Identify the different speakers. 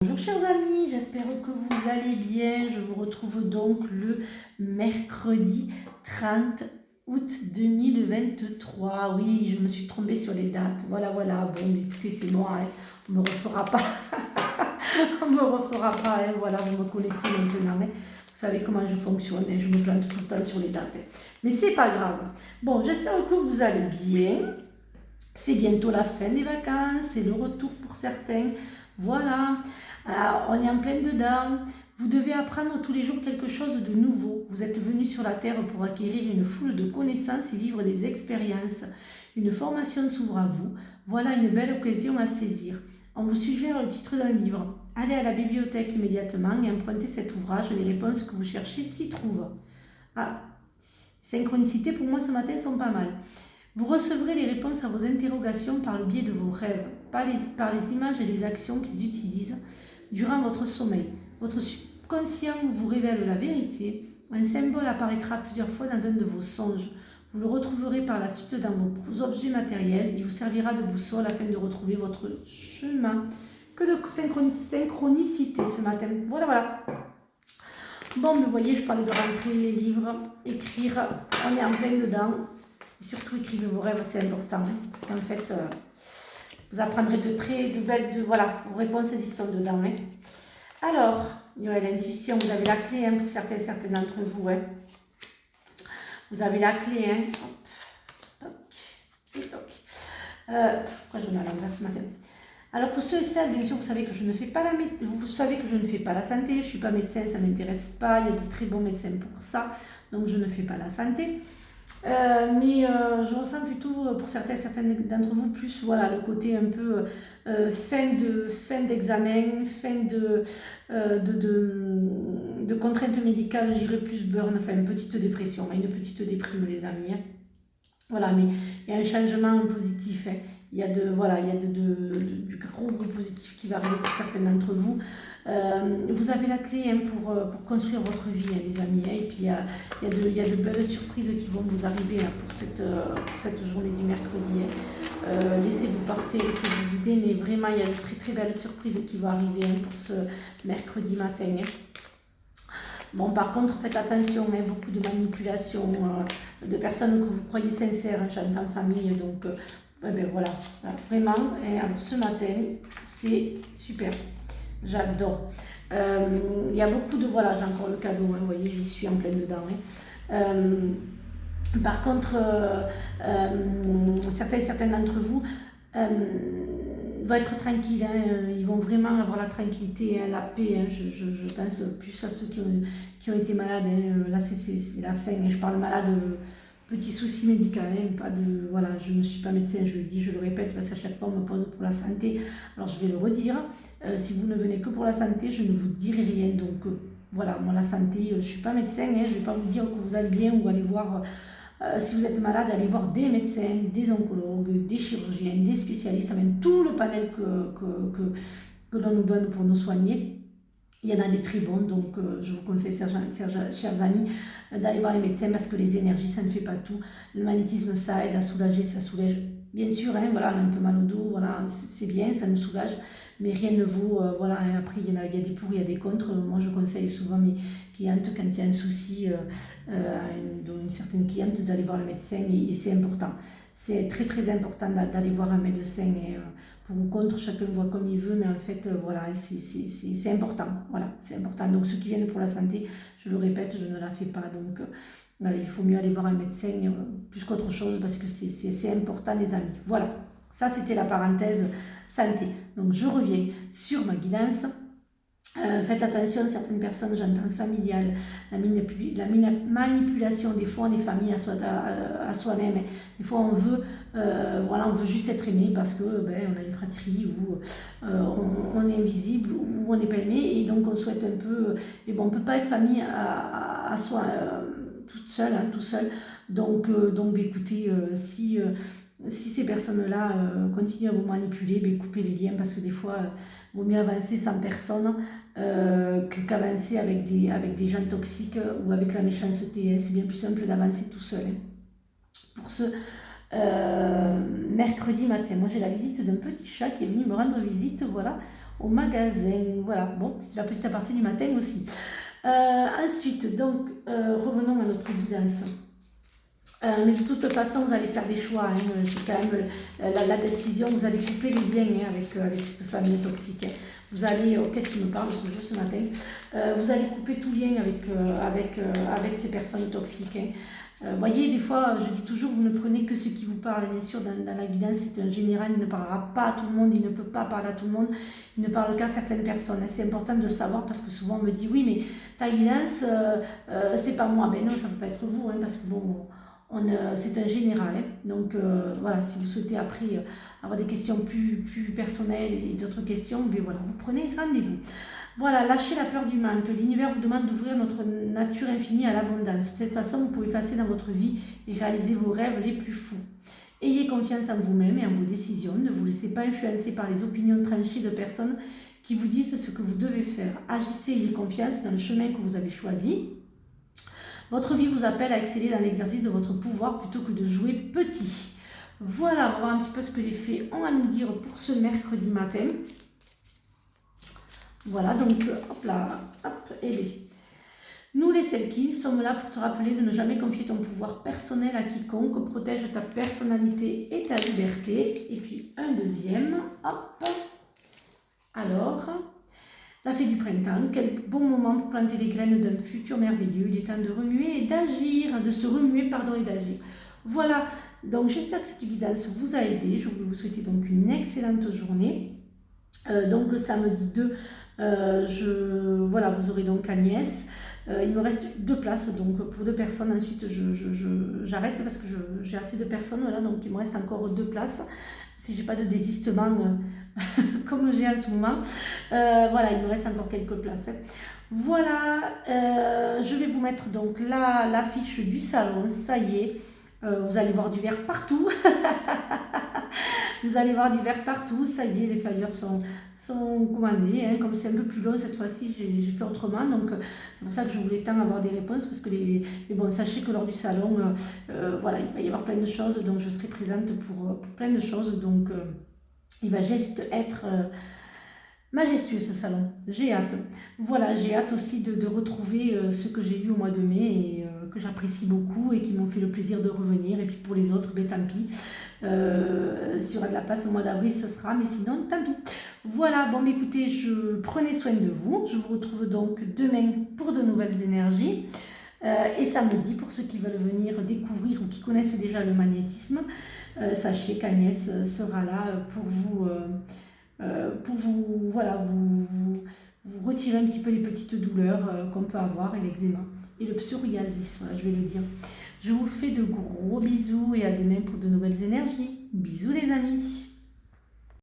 Speaker 1: Bonjour chers amis, j'espère que vous allez bien. Je vous retrouve donc le mercredi 30 août 2023. Oui, je me suis trompée sur les dates. Voilà. Bon, écoutez, c'est moi, hein. On ne me refera pas. On me refera pas, hein. Voilà, vous me connaissez maintenant, hein. Vous savez comment je fonctionne, hein. Je me plante tout le temps sur les dates, hein. Mais c'est pas grave. Bon, j'espère que vous allez bien. C'est bientôt la fin des vacances, c'est le retour pour certains. Voilà. Alors, on est en plein dedans. Vous devez apprendre tous les jours quelque chose de nouveau. Vous êtes venu sur la Terre pour acquérir une foule de connaissances et vivre des expériences. Une formation s'ouvre à vous. Voilà une belle occasion à saisir. On vous suggère le titre d'un livre. Allez à la bibliothèque immédiatement et empruntez cet ouvrage. Les réponses que vous cherchez s'y trouvent. Ah, synchronicité pour moi ce matin sont pas mal. Vous recevrez les réponses à vos interrogations par le biais de vos rêves, par les images et les actions qu'ils utilisent durant votre sommeil. Votre subconscient vous révèle la vérité. Un symbole apparaîtra plusieurs fois dans un de vos songes. Vous le retrouverez par la suite dans vos objets matériels. Il vous servira de boussole afin de retrouver votre chemin. Que de synchronicité ce matin. Voilà. Bon, vous voyez, je parlais de rentrer les livres, écrire. On est en plein dedans. Et surtout, écrivez vos rêves, c'est important, hein, parce qu'en fait, vous apprendrez voilà, vos réponses, elles y sont dedans. Hein. Alors, il y a l'intuition, vous avez la clé, hein, pour certains d'entre vous. Hein. Vous avez la clé, hein. Toc, et toc. Pourquoi je mets à l'envers ce matin? Alors pour ceux et celles, bien sûr, vous savez que je ne fais pas la santé, je ne suis pas médecin, ça ne m'intéresse pas, il y a de très bons médecins pour ça, donc je ne fais pas la santé. Mais je ressens plutôt pour certaines d'entre vous plus voilà, le côté un peu fin d'examen, fin de contrainte médicale, j'irais plus burn, enfin une petite dépression, une petite déprime les amis. Hein. Voilà, mais il y a un changement positif. Hein. Il y a, du gros positif qui va arriver pour certains d'entre vous. Vous avez la clé hein, pour construire votre vie, hein, les amis. Hein, et puis il y a de belles surprises qui vont vous arriver hein, pour cette journée du mercredi. Hein. Laissez-vous porter, laissez-vous guider, mais vraiment il y a de très très belles surprises qui vont arriver hein, pour ce mercredi matin. Hein. Bon, par contre, faites attention, hein, beaucoup de manipulation, de personnes que vous croyez sincères, hein, j'entends famille, donc voilà, vraiment, hein, alors ce matin, c'est super, j'adore. Il y a beaucoup de, voilà, j'ai encore le cadeau, hein, vous voyez, j'y suis en plein dedans. Hein. Par contre, certains d'entre vous vont être tranquilles, hein, ils vont vraiment avoir la tranquillité, hein, la paix. Hein, je pense plus à ceux qui ont été malades. Hein, là, c'est la fin. Hein, je parle malade, petit souci médical. Hein, pas de, voilà, je ne suis pas médecin, je le dis, je le répète, parce qu'à chaque fois on me pose pour la santé. Alors je vais le redire. Si vous ne venez que pour la santé, je ne vous dirai rien. Donc voilà, moi la santé, je ne suis pas médecin. Hein, je ne vais pas vous dire que vous allez bien ou aller voir. Si vous êtes malade, allez voir des médecins, des oncologues, des chirurgiens, des spécialistes, même tout le panel que l'on nous donne pour nous soigner. Il y en a des très bons, donc je vous conseille, chers amis, d'aller voir les médecins parce que les énergies, ça ne fait pas tout. Le magnétisme, ça aide à soulager, ça soulage. Bien sûr, hein, voilà, on a un peu mal au dos, voilà, c'est bien, ça nous soulage, mais rien ne vaut, voilà, hein, après il y a des pour, il y a des contre. Moi je conseille souvent mes clientes quand il y a un souci, une certaine cliente, d'aller voir le médecin et c'est important. C'est très très important d'aller voir un médecin et, pour ou contre, chacun voit comme il veut, mais en fait, voilà, c'est important. Voilà, c'est important. Donc, ceux qui viennent pour la santé, je le répète, je ne la fais pas. Donc, voilà, il faut mieux aller voir un médecin plus qu'autre chose parce que c'est important, les amis. Voilà, ça, c'était la parenthèse santé. Donc, je reviens sur ma guidance. Faites attention, certaines personnes, j'entends familiales, la manipulation, des fois on est famille à soi-même, des fois on veut, voilà, on veut juste être aimé parce que on a une fratrie ou on est invisible ou on n'est pas aimé et donc on souhaite un peu, et bon, on ne peut pas être famille à soi toute seule, hein, tout seul, donc écoutez, si ces personnes-là continuent à vous manipuler, coupez les liens parce que des fois, vaut mieux avancer sans personne qu'avancer avec des gens toxiques ou avec la méchanceté. Hein. C'est bien plus simple d'avancer tout seul. Hein. Pour ce mercredi matin, moi j'ai la visite d'un petit chat qui est venu me rendre visite. Voilà, au magasin. Voilà, bon, c'est la petite partie du matin aussi. Ensuite, donc, revenons à notre guidance. Mais de toute façon, vous allez faire des choix. Hein. C'est quand même la décision. Vous allez couper les liens hein, avec cette famille toxique. Hein. Vous allez, qu'est-ce qui me parle ce jour, ce matin vous allez couper tout lien avec ces personnes toxiques. Hein. Voyez, des fois, je dis toujours, vous ne prenez que ce qui vous parle. Bien sûr, dans la guidance, c'est un général, il ne parlera pas à tout le monde, il ne peut pas parler à tout le monde, il ne parle qu'à certaines personnes. C'est important de le savoir parce que souvent on me dit, oui, mais ta guidance, c'est pas moi. Ben non, ça ne peut pas être vous, hein, parce que bon, c'est un général. Hein. Donc voilà, si vous souhaitez après avoir des questions plus personnelles et d'autres questions, ben voilà, vous prenez rendez-vous. Voilà, lâchez la peur du manque. L'univers vous demande d'ouvrir notre nature infinie à l'abondance. De cette façon, vous pouvez passer dans votre vie et réaliser vos rêves les plus fous. Ayez confiance en vous-même et en vos décisions. Ne vous laissez pas influencer par les opinions tranchées de personnes qui vous disent ce que vous devez faire. Agissez et ayez confiance dans le chemin que vous avez choisi. Votre vie vous appelle à exceller dans l'exercice de votre pouvoir plutôt que de jouer petit. Voilà, on va voir un petit peu ce que les fées ont à nous dire pour ce mercredi matin. Voilà, donc hop là, hop, et bien. Nous les Selkies sommes là pour te rappeler de ne jamais confier ton pouvoir personnel à quiconque, protège ta personnalité et ta liberté. Et puis un deuxième, hop. Alors, la fée du printemps, quel bon moment pour planter les graines d'un futur merveilleux. Il est temps de remuer et d'agir, de se remuer, pardon, et d'agir. Voilà, donc j'espère que cette guidance vous a aidé. Je vous souhaite donc une excellente journée. Donc le samedi 2, voilà, vous aurez donc Agnès. Il me reste 2 places donc pour 2 personnes. Ensuite, j'arrête parce que j'ai assez de personnes. Voilà, donc il me reste encore 2 places. Si j'ai pas de désistement comme j'ai en ce moment. Voilà, il me reste encore quelques places. Hein. Voilà, je vais vous mettre donc l'affiche du salon. Ça y est, vous allez voir du vert partout. Vous allez voir du vert partout, ça y est, les flyers sont commandés. Hein. Comme c'est un peu plus long cette fois-ci, j'ai fait autrement. Donc c'est pour ça que je voulais tant avoir des réponses. Parce que bon, sachez que lors du salon, voilà, il va y avoir plein de choses. Donc je serai présente pour plein de choses. Donc il va juste être majestueux ce salon. J'ai hâte. Voilà, j'ai hâte aussi de retrouver ce que j'ai eu au mois de mai et que j'apprécie beaucoup et qui m'ont fait le plaisir de revenir. Et puis pour les autres, ben, tant pis. S'il y aura de la place au mois d'avril, ce sera, mais sinon, tant pis. Voilà, bon, écoutez, prenez soin de vous. Je vous retrouve donc demain pour de nouvelles énergies. Et samedi, pour ceux qui veulent venir découvrir ou qui connaissent déjà le magnétisme, sachez qu'Agnès sera là pour vous, voilà, vous retirer un petit peu les petites douleurs qu'on peut avoir et l'eczéma et le psoriasis, voilà, je vais le dire. Je vous fais de gros bisous et à demain pour de nouvelles énergies. Bisous les amis.